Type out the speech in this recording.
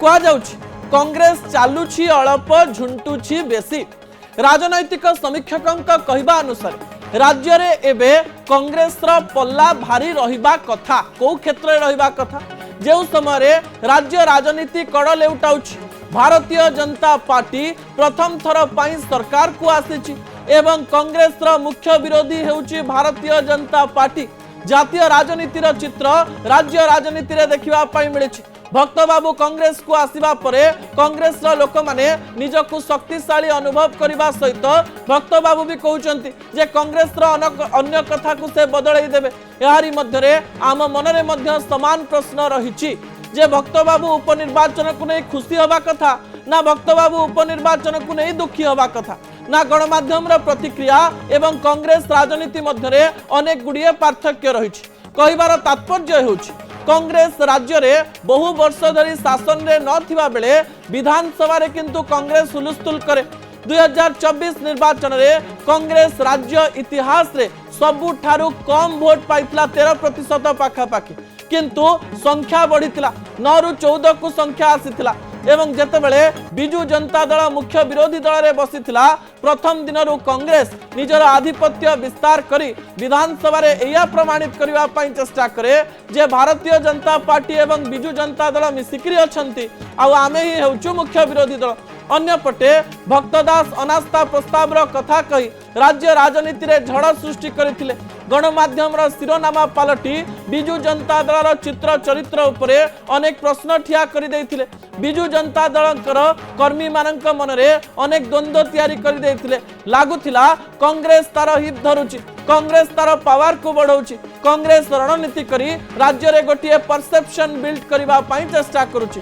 कहुछि कांग्रेस चालुछि अल्प झुंटुछि बेसी। राजनैतिक समीक्षकों कहवा अनुसार राज्य रे एबे कांग्रेस रो पल्ला भारी रहिबा कथा। को क्षेत्र रे रहिबा कथा जो समय राज्य राजनीति कड़ लेउटाउछि भारतीय जनता पार्टी प्रथम थर पई सरकार को आसीछि एवं कांग्रेस रो मुख्य विरोधी हेउछि भारतीय जनता पार्टी। जातीय राजनीतिर चित्र राज्य राजनीति रे देखिबा पई मिलिछि। भक्त बाबू कांग्रेस को आसीबा परे कांग्रेस रो लोक माने निजकु शक्तिशाली अनुभव करबा सहित भक्त बाबू भी कहउचंती जे कांग्रेस रो अन्य कथा को से बदलै देबे। यारी मध्य रे आम मन रे मध्य समान प्रश्न रहिछि जे भक्त बाबू उपनिर्वाचन को नहीं खुशी होबा कथा ना भक्त बाबू उपनिर्वाचन को नहीं दुखी होबा कथा ना गणमाध्यम प्रतिक्रिया एवं कांग्रेस राजनीति मध्य रे अनेक गुड़िए पार्थक्य रही। कहिबार तात्पर्य होउछि कांग्रेस राज्य रे बहु वर्ष धरी शासन रे नथिबा बेले विधानसभा रे किंतु कांग्रेस हुलस्थुल करे। 2024 निर्वाचन रे कांग्रेस राज्य इतिहास रे सबुठारु कम वोट पाइतला 13% पाखापाखि किंतु संख्या बढ़ीतिला 9 रु 14 को संख्या आसीतिला एवं जेतेबेले बिजू जनता दल मुख्य विरोधी दल रे बसिथिला प्रथम दिनरु कांग्रेस निजर आधिपत्य विस्तार करी विधानसभा रे एया प्रमाणित करबा पई चेष्टा करे जे भारतीय जनता पार्टी एवं बिजू जनता दल मिसिकरी अछंती आ आमे ही हेउचु मुख्य विरोधी दल। अन्य पटे भक्तदास अनास्था प्रस्ताव रो कथा कही राज्य राजनीति रे झड़ सृष्टि करथिले। गणमाध्यम रो शिरोनामा पालटी बिजू जनता दल चित्र चरित्र उपरे अनेक प्रश्न ठिया करि दैथिले। बिजू जनता दल कर्मी मानक मन रे अनेक द्वंद्व तैयारी करि दैथिले। लागुथिला कांग्रेस तार हित धरुछि कांग्रेस तार पावर को बढ़ाउछि कांग्रेस रणनीति करी राज्य रे गोटिए परसेप्शन बिल्ड करबा पई चेष्टा करूछि।